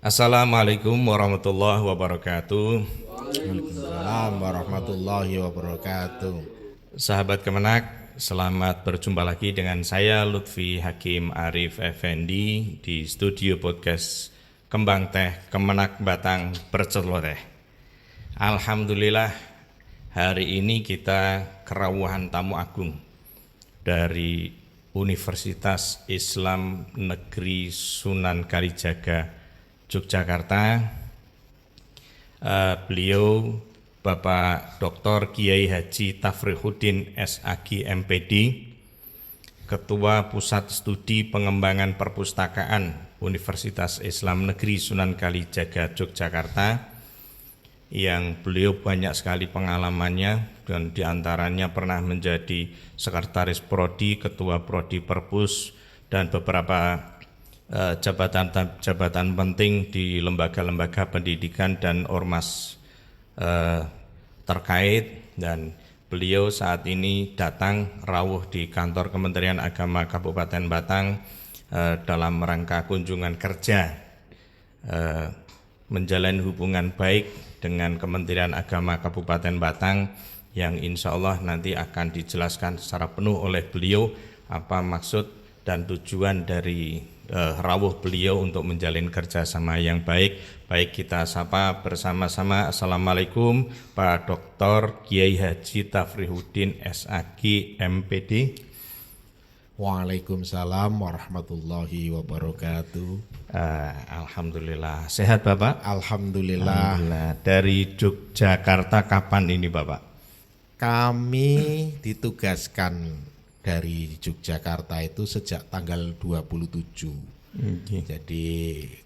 Assalamualaikum warahmatullahi wabarakatuh. Waalaikumsalam warahmatullahi wabarakatuh. Sahabat Kemenak, selamat berjumpa lagi dengan saya Lutfi Hakim Arif Effendi di studio podcast Kembang Teh Kemenak Batang Berceloteh. Alhamdulillah, hari ini kita kerawuhan tamu agung dari Universitas Islam Negeri Sunan Kalijaga Yogyakarta. Beliau Bapak Dr. Kiai Haji Tafrihuddin SAG MPD, Ketua Pusat Studi Pengembangan Perpustakaan Universitas Islam Negeri Sunan Kalijaga Yogyakarta, yang beliau banyak sekali pengalamannya dan diantaranya pernah menjadi Sekretaris Prodi, Ketua Prodi Perpus, dan beberapa jabatan penting di lembaga-lembaga pendidikan dan ormas terkait. Dan beliau saat ini datang rawuh di kantor Kementerian Agama Kabupaten Batang dalam rangka kunjungan kerja, menjalin hubungan baik dengan Kementerian Agama Kabupaten Batang, yang insya Allah nanti akan dijelaskan secara penuh oleh beliau apa maksud dan tujuan dari rawuh beliau untuk menjalin kerjasama yang baik. Baik, kita sapa bersama-sama. Assalamualaikum Pak Dr. Kiai Haji Tafrihuddin SAG MPD. Waalaikumsalam warahmatullahi wabarakatuh. Alhamdulillah, sehat Bapak? Alhamdulillah. Dari Yogyakarta kapan ini Bapak? Kami ditugaskan dari Yogyakarta itu sejak tanggal 27. Jadi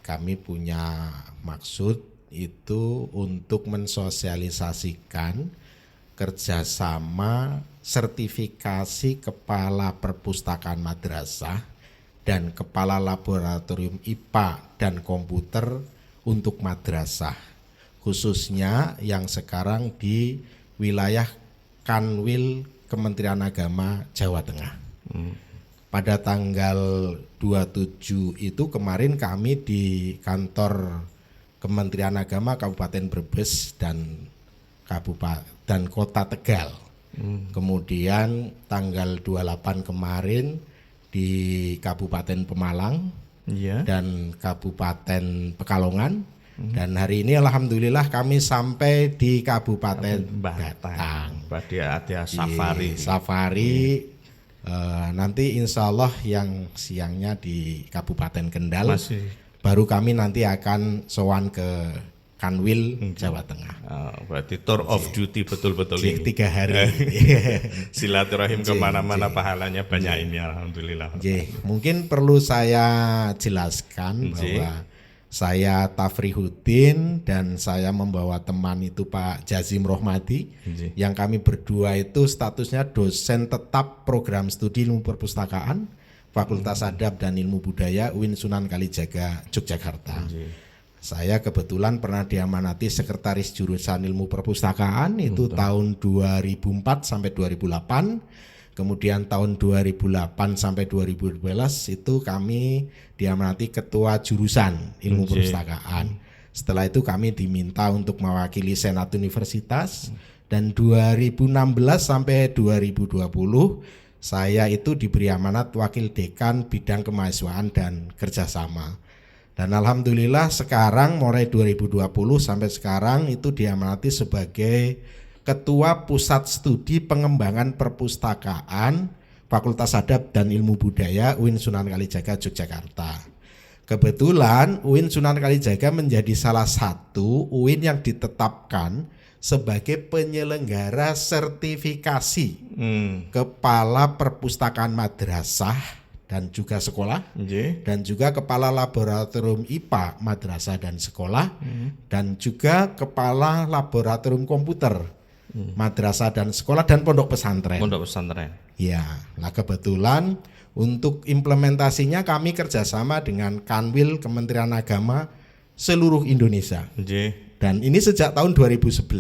kami punya maksud itu untuk mensosialisasikan kerjasama sertifikasi kepala perpustakaan madrasah dan kepala laboratorium IPA dan komputer untuk madrasah, khususnya yang sekarang di wilayah Kanwil Kementerian Agama Jawa Tengah. Pada tanggal 27 itu kemarin kami di kantor Kementerian Agama Kabupaten Brebes dan Kota Tegal. Kemudian tanggal 28 kemarin di Kabupaten Pemalang dan Kabupaten Pekalongan. Dan hari ini alhamdulillah kami sampai di Kabupaten Batang. Pada safari. Nanti insya Allah yang siangnya di Kabupaten Kendal. Baru kami nanti akan sowan ke Kanwil Jawa Tengah. Berarti tour of duty betul-betul ini. 3 hari. Silaturahim kemana-mana pahalanya banyak ini, alhamdulillah. Mungkin perlu saya jelaskan bahwa saya Tafrihuddin dan saya membawa teman itu Pak Jazim Rohmadi, yang kami berdua itu statusnya dosen tetap program studi ilmu perpustakaan Fakultas Adab dan Ilmu Budaya UIN Sunan Kalijaga Yogyakarta. Saya kebetulan pernah diamanati sekretaris jurusan ilmu perpustakaan itu tahun 2004 sampai 2008. Kemudian tahun 2008 sampai 2012 itu kami diamanati ketua jurusan ilmu perpustakaan. Setelah itu kami diminta untuk mewakili Senat Universitas, dan 2016 sampai 2020 saya itu diberi amanat wakil dekan bidang kemahasiswaan dan kerjasama. Dan alhamdulillah sekarang mulai 2020 sampai sekarang itu diamanati sebagai Ketua Pusat Studi Pengembangan Perpustakaan Fakultas Adab dan Ilmu Budaya UIN Sunan Kalijaga Yogyakarta. Kebetulan UIN Sunan Kalijaga menjadi salah satu UIN yang ditetapkan sebagai penyelenggara sertifikasi kepala perpustakaan madrasah dan juga sekolah, dan juga kepala laboratorium IPA madrasah dan sekolah, dan juga kepala laboratorium komputer madrasah dan sekolah, dan pondok pesantren. Ya, nah kebetulan untuk implementasinya kami kerjasama dengan Kanwil Kementerian Agama seluruh Indonesia. Dan ini sejak tahun 2011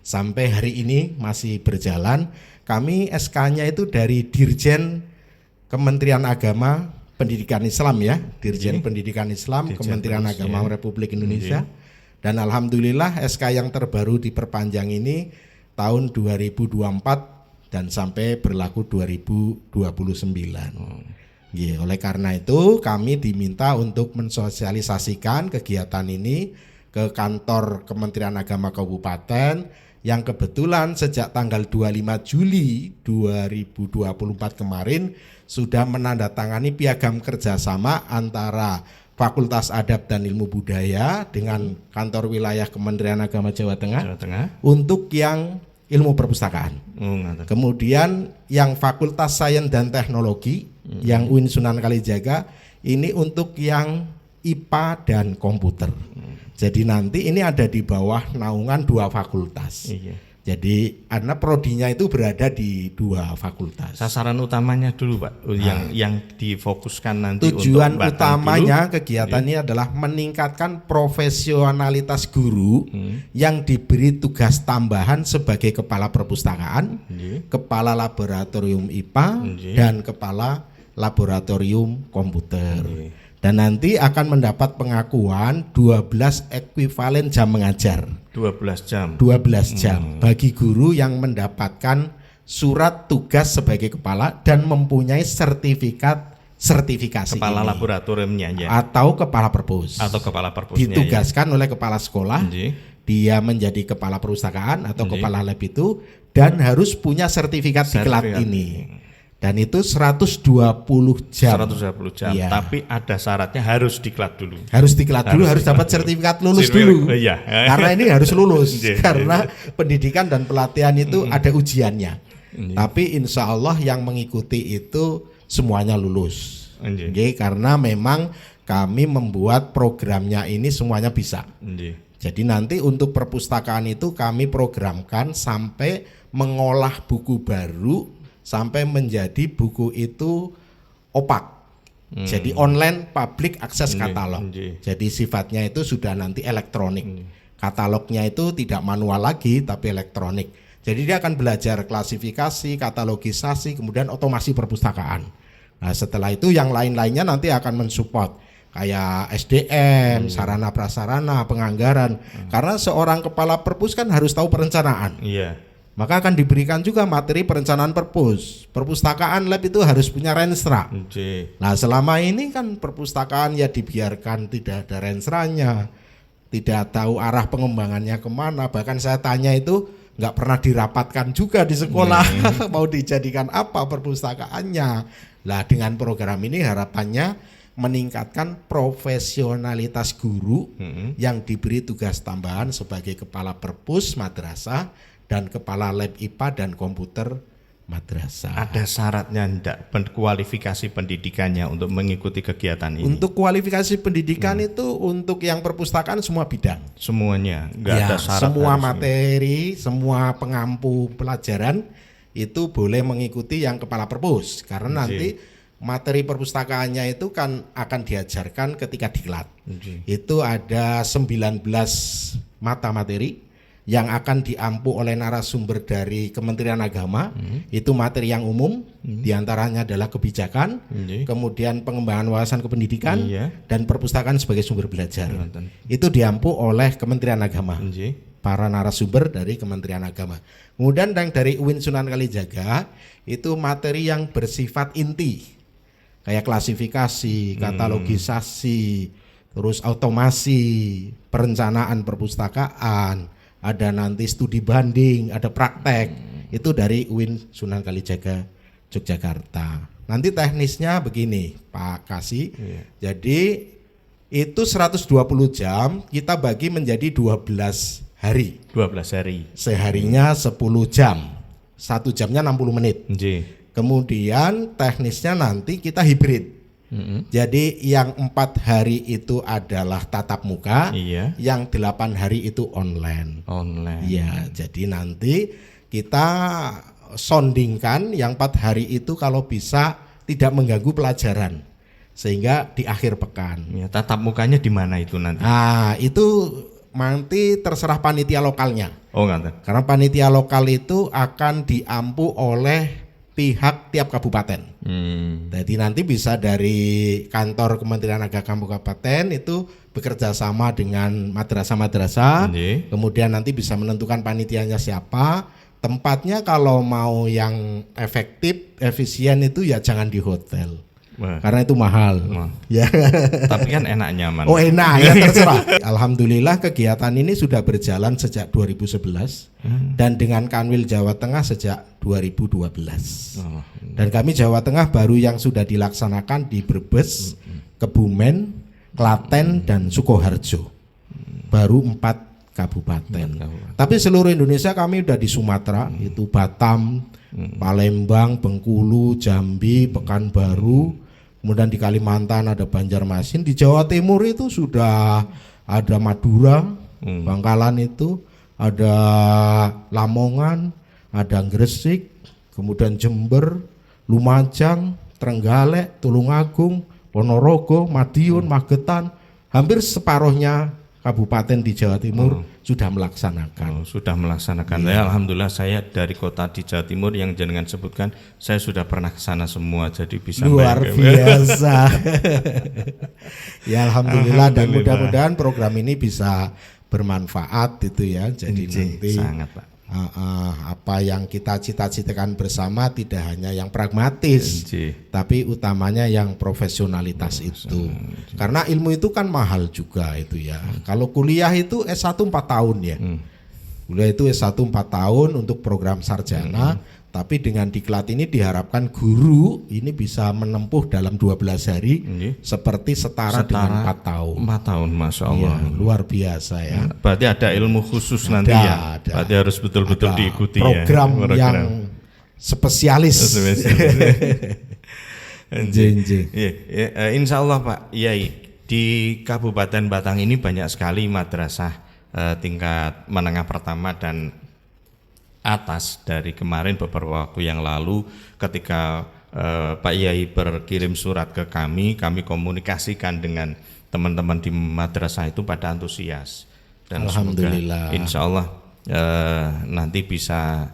sampai hari ini masih berjalan. Kami SK-nya itu dari Dirjen Kementerian Agama Pendidikan Islam ya, Dirjen Pendidikan Islam, Dirjen Kementerian Agama Republik Indonesia. Dan alhamdulillah SK yang terbaru diperpanjang ini tahun 2024 dan sampai berlaku 2029. Ya, oleh karena itu kami diminta untuk mensosialisasikan kegiatan ini ke kantor Kementerian Agama Kabupaten yang kebetulan sejak tanggal 25 Juli 2024 kemarin sudah menandatangani piagam kerjasama antara Fakultas Adab dan Ilmu Budaya dengan kantor wilayah Kementerian Agama Jawa Tengah untuk yang ilmu perpustakaan. Kemudian yang Fakultas Sains dan Teknologi yang UIN Sunan Kalijaga ini untuk yang IPA dan komputer. Jadi nanti ini ada di bawah naungan dua fakultas. Jadi karena prodinya itu berada di dua fakultas. Sasaran utamanya dulu Pak, yang difokuskan nanti tujuan untuk utamanya dulu, kegiatan ini adalah meningkatkan profesionalitas guru yang diberi tugas tambahan sebagai kepala perpustakaan, kepala laboratorium IPA dan kepala laboratorium komputer. Dan nanti akan mendapat pengakuan 12 ekuivalen jam mengajar. 12 jam. 12 jam bagi guru yang mendapatkan surat tugas sebagai kepala dan mempunyai sertifikasi kepala ini. Laboratoriumnya ya. Atau kepala perpus. Atau kepala perpusnya. Ditugaskan oleh kepala sekolah. Dia menjadi kepala perpustakaan atau kepala lab itu dan harus punya sertifikat diklat ini. Dan itu 120 jam. 120 jam. Ya. Tapi ada syaratnya harus diklat dulu. Harus diklat dulu, harus dapat sertifikat lulus dulu. Iya. Karena ini harus lulus. Karena pendidikan dan pelatihan itu ada ujiannya. Tapi insya Allah yang mengikuti itu semuanya lulus. Karena memang kami membuat programnya ini semuanya bisa. Jadi nanti untuk perpustakaan itu kami programkan sampai mengolah buku baru sampai menjadi buku itu opak. Jadi online public access katalog. Jadi sifatnya itu sudah nanti elektronik. Katalognya itu tidak manual lagi tapi elektronik. Jadi dia akan belajar klasifikasi, katalogisasi, kemudian otomasi perpustakaan. Nah, setelah itu yang lain-lainnya nanti akan mensupport kayak SDM, sarana prasarana, penganggaran. Karena seorang kepala perpus kan harus tahu perencanaan. Maka akan diberikan juga materi perencanaan perpus. Perpustakaan lab itu harus punya renstra. Nah, selama ini kan perpustakaan ya dibiarkan tidak ada rensranya, tidak tahu arah pengembangannya kemana. Bahkan saya tanya itu nggak pernah dirapatkan juga di sekolah. Mau dijadikan apa perpustakaannya. Nah, dengan program ini harapannya meningkatkan profesionalitas guru yang diberi tugas tambahan sebagai kepala perpus madrasah dan kepala lab IPA dan komputer madrasah. Ada syaratnya enggak kualifikasi pendidikannya untuk mengikuti kegiatan ini? Untuk kualifikasi pendidikan itu untuk yang perpustakaan semua bidang. Semuanya, enggak ada syarat. Semua materi, semua pengampu pelajaran itu boleh mengikuti yang kepala perpus karena nanti materi perpustakaannya itu kan akan diajarkan ketika diklat. Itu ada 19 mata materi yang akan diampu oleh narasumber dari Kementerian Agama. Itu materi yang umum, diantaranya adalah kebijakan, kemudian pengembangan wawasan kependidikan, dan perpustakaan sebagai sumber belajar. Itu diampu oleh Kementerian Agama, para narasumber dari Kementerian Agama. Kemudian yang dari UIN Sunan Kalijaga, itu materi yang bersifat inti, kayak klasifikasi, katalogisasi, terus otomasi, perencanaan perpustakaan, ada nanti studi banding, ada praktek. Itu dari UIN Sunan Kalijaga Yogyakarta. Nanti teknisnya begini Pak Kasih. Jadi itu 120 jam kita bagi menjadi 12 hari. 12 hari. Seharinya 10 jam. 1 jamnya 60 menit. Kemudian teknisnya nanti kita hibrid. Jadi yang 4 hari itu adalah tatap muka, yang 8 hari itu online. Ya, jadi nanti kita sondingkan yang 4 hari itu kalau bisa tidak mengganggu pelajaran, sehingga di akhir pekan. Tatap mukanya di mana itu nanti? Nah, itu nanti terserah panitia lokalnya. Karena panitia lokal itu akan diampu oleh pihak tiap kabupaten. Jadi nanti bisa dari kantor Kementerian Agama Kabupaten itu bekerja sama dengan madrasah-madrasah, kemudian nanti bisa menentukan panitianya siapa. Tempatnya kalau mau yang efektif, efisien itu ya jangan di hotel. Karena itu mahal. Ya. Tapi kan enak, nyaman. Oh enak, ya terserah. Alhamdulillah kegiatan ini sudah berjalan sejak 2011 dan dengan Kanwil Jawa Tengah sejak 2012. Dan kami Jawa Tengah baru yang sudah dilaksanakan di Brebes, Kebumen, Klaten dan Sukoharjo. Baru 4 kabupaten. Tapi seluruh Indonesia kami udah di Sumatera, itu Batam, Palembang, Bengkulu, Jambi, Pekanbaru. Kemudian di Kalimantan ada Banjarmasin, di Jawa Timur itu sudah ada Madura, Bangkalan itu, ada Lamongan, ada Gresik, kemudian Jember, Lumajang, Trenggalek, Tulungagung, Ponorogo, Madiun, Magetan, hampir separuhnya kabupaten di Jawa Timur sudah melaksanakan. Sudah melaksanakan. Ya, alhamdulillah saya dari kota di Jawa Timur yang jenengan sebutkan, saya sudah pernah ke sana semua, jadi bisa luar biasa. Ya alhamdulillah, dan mudah-mudahan program ini bisa bermanfaat itu ya. Jadi nanti sangat, Pak. Apa yang kita cita-citakan bersama tidak hanya yang pragmatis, tapi utamanya yang profesionalitas itu. Karena ilmu itu kan mahal juga itu ya. Kalau kuliah itu S1 4 tahun ya. Kuliah itu S1 4 tahun untuk program sarjana, tapi dengan diklat ini diharapkan guru ini bisa menempuh dalam 12 hari seperti setara dengan 4 tahun. 4 tahun, Masya Allah. Ya, luar biasa ya. Berarti ada ilmu khusus nanti ya. Berarti harus betul-betul diikuti program ya. Program yang spesialis. Insya Allah Pak Yai, di Kabupaten Batang ini banyak sekali madrasah tingkat menengah pertama dan atas. Dari kemarin beberapa waktu yang lalu ketika Pak Yai berkirim surat ke kami komunikasikan dengan teman-teman di madrasah itu pada antusias, dan alhamdulillah insya Allah nanti bisa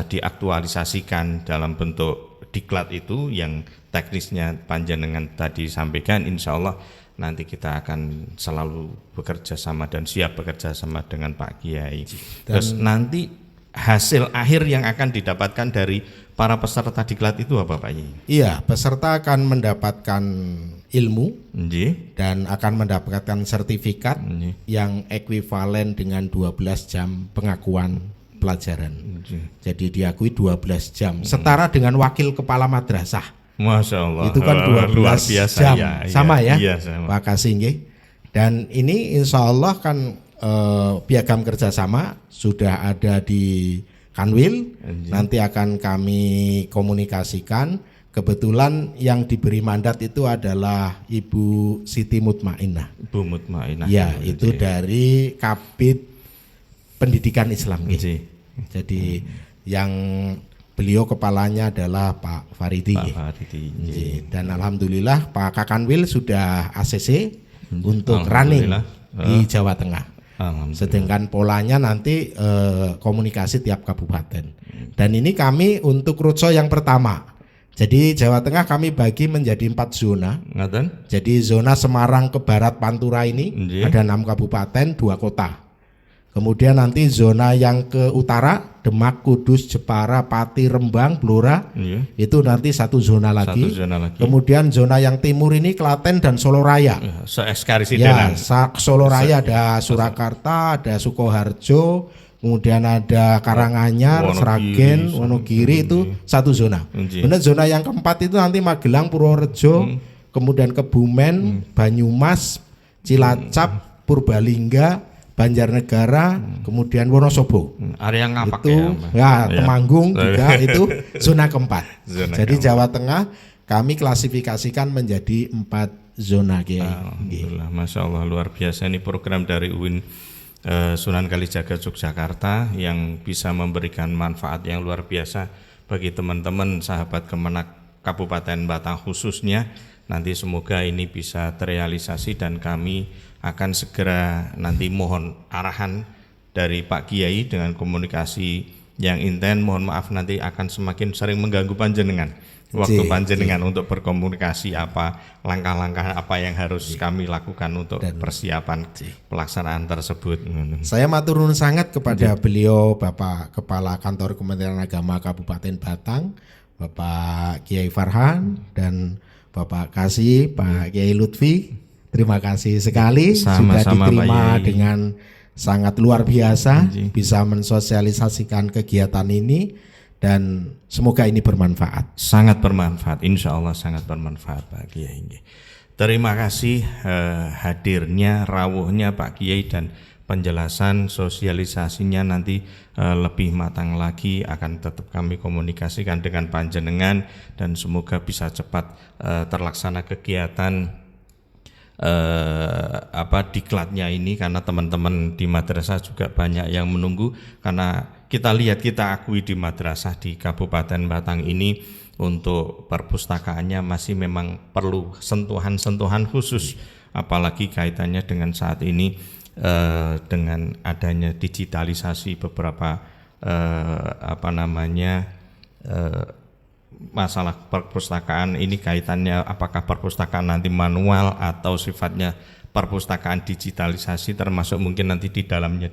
diaktualisasikan dalam bentuk diklat itu yang teknisnya panjenengan tadi sampaikan. Insya Allah nanti kita akan selalu bekerja sama dan siap bekerja sama dengan Pak Kiai. Terus nanti hasil akhir yang akan didapatkan dari para peserta diklat itu apa Pak Kiai? Iya, peserta akan mendapatkan ilmu dan akan mendapatkan sertifikat yang ekuivalen dengan 12 jam pengakuan pelajaran. Jadi diakui 12 jam, setara dengan wakil kepala madrasah. Masya Allah. Itu kan 12 luar biasa, jam, ya, sama ya. Iya, sama. Pak Kasih. Dan ini insya Allah kan piagam kerjasama sudah ada di Kanwil. Nanti akan kami komunikasikan. Kebetulan yang diberi mandat itu adalah Ibu Siti Mutmainah. Ibu Mutmainah. Ya, itu dari Kabid Pendidikan Islam. Jadi yang beliau kepalanya adalah Pak Faridi. Dan alhamdulillah Pak Kakanwil sudah ACC untuk running di Jawa Tengah. Sedangkan polanya nanti komunikasi tiap kabupaten. Dan ini kami untuk roadshow yang pertama. Jadi Jawa Tengah kami bagi menjadi 4 zona. Jadi zona Semarang ke Barat Pantura ini ada 6 kabupaten, 2 kota. Kemudian nanti zona yang ke utara Demak, Kudus, Jepara, Pati, Rembang, Blora, itu nanti 1 zona lagi. Kemudian zona yang timur ini Klaten dan Solo Raya. Ya, Solo Raya ada Surakarta, ada Sukoharjo, kemudian ada Karanganyar, Sragen, Wonogiri, itu 1 zona. Kemudian zona yang keempat itu nanti Magelang, Purworejo, kemudian Kebumen, Banyumas, Cilacap, Purbalingga, Banjarnegara, kemudian Wonosobo. Area ngapak itu, ya Temanggung juga itu zona keempat. Jadi Jawa Tengah kami klasifikasikan menjadi 4 zona. Alhamdulillah, Masya Allah, luar biasa. Ini program dari UIN Sunan Kalijaga Yogyakarta yang bisa memberikan manfaat yang luar biasa bagi teman-teman sahabat Kemenak Kabupaten Batang khususnya. Nanti semoga ini bisa terrealisasi dan kami akan segera nanti mohon arahan dari Pak Kiai dengan komunikasi yang intens. Mohon maaf nanti akan semakin sering mengganggu panjenengan. Waktu panjenengan untuk berkomunikasi apa langkah-langkah apa yang harus kami lakukan untuk persiapan pelaksanaan tersebut. Saya matur nuwun sangat kepada beliau Bapak Kepala Kantor Kementerian Agama Kabupaten Batang, Bapak Kiai Farhan dan Bapak Kasih Pak Kiai Lutfi. Terima kasih sekali sudah diterima dengan sangat luar biasa bisa mensosialisasikan kegiatan ini. Dan semoga ini bermanfaat. Sangat bermanfaat, insya Allah sangat bermanfaat Pak Kiai. Terima kasih hadirnya, rawuhnya Pak Kiai dan penjelasan sosialisasinya nanti lebih matang lagi akan tetap kami komunikasikan dengan panjenengan dan semoga bisa cepat terlaksana kegiatan diklatnya ini karena teman-teman di madrasah juga banyak yang menunggu karena kita lihat kita akui di madrasah di Kabupaten Batang ini untuk perpustakaannya masih memang perlu sentuhan-sentuhan khusus apalagi kaitannya dengan saat ini dengan adanya digitalisasi beberapa masalah perpustakaan ini kaitannya apakah perpustakaan nanti manual atau sifatnya perpustakaan digitalisasi termasuk mungkin nanti di dalamnya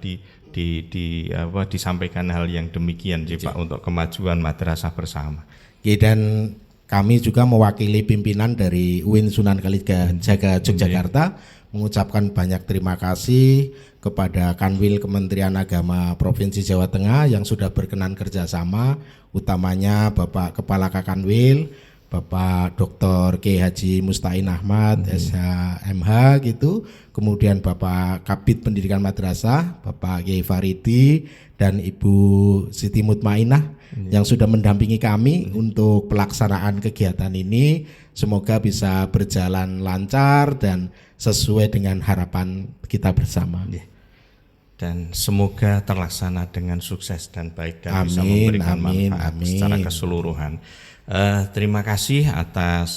disampaikan hal yang demikian Pak untuk kemajuan madrasah bersama. Dan kami juga mewakili pimpinan dari UIN Sunan Kalijaga Yogyakarta mengucapkan banyak terima kasih kepada Kanwil Kementerian Agama Provinsi Jawa Tengah yang sudah berkenan kerjasama, utamanya Bapak Kepala Kakanwil, Bapak Dr. Kiai Haji Mustain Ahmad, SHMH gitu, kemudian Bapak Kabid Pendidikan Madrasah, Bapak Kiai Faridi dan Ibu Siti Mutmainah yang sudah mendampingi kami untuk pelaksanaan kegiatan ini. Semoga bisa berjalan lancar dan sesuai dengan harapan kita bersama. Dan semoga terlaksana dengan sukses dan baik dan bisa memberikan manfaat secara keseluruhan. Terima kasih atas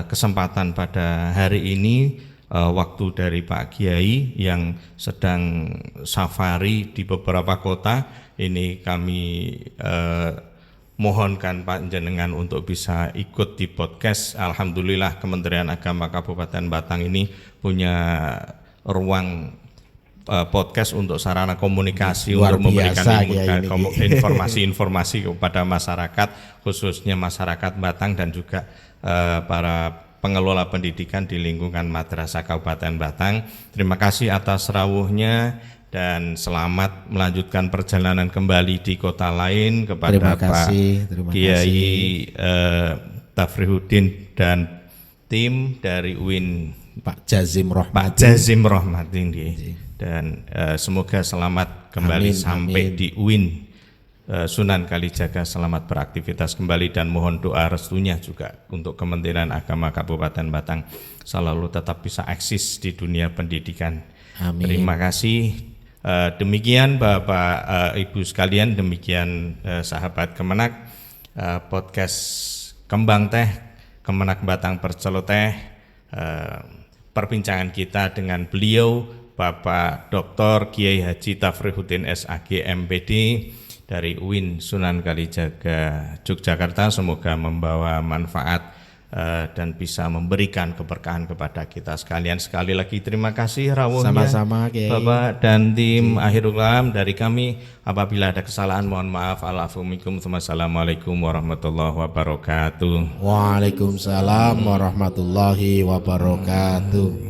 kesempatan pada hari ini, waktu dari Pak Kiai yang sedang safari di beberapa kota. Ini kami mohonkan panjenengan untuk bisa ikut di podcast. Alhamdulillah Kementerian Agama Kabupaten Batang ini punya ruang podcast untuk sarana komunikasi luar untuk memberikan informasi kepada masyarakat, khususnya masyarakat Batang dan juga para pengelola pendidikan di lingkungan Madrasah Kabupaten Batang. Terima kasih atas rawuhnya dan selamat melanjutkan perjalanan kembali di kota lain kepada Pak Kiai Tafrihuddin dan tim dari UIN Pak Jazim Rohmatin dan semoga selamat kembali sampai di UIN Sunan Kalijaga, selamat beraktivitas kembali dan mohon doa restunya juga untuk Kementerian Agama Kabupaten Batang selalu tetap bisa eksis di dunia pendidikan. Amin. Terima kasih. Demikian Bapak Ibu sekalian, demikian sahabat Kemenak, podcast Kembang Teh Kemenak Batang Perceloteh, perbincangan kita dengan beliau Bapak Dr. Kiai Haji Tafrihuddin SAG MPD dari UIN Sunan Kalijaga Yogyakarta. Semoga membawa manfaat dan bisa memberikan keberkahan kepada kita sekalian. Sekali lagi terima kasih rawuhnya sama-sama Kiai. Bapak dan tim Akhirul Kalam dari kami. Apabila ada kesalahan mohon maaf. Assalamualaikum warahmatullahi wabarakatuh. Waalaikumsalam warahmatullahi wabarakatuh.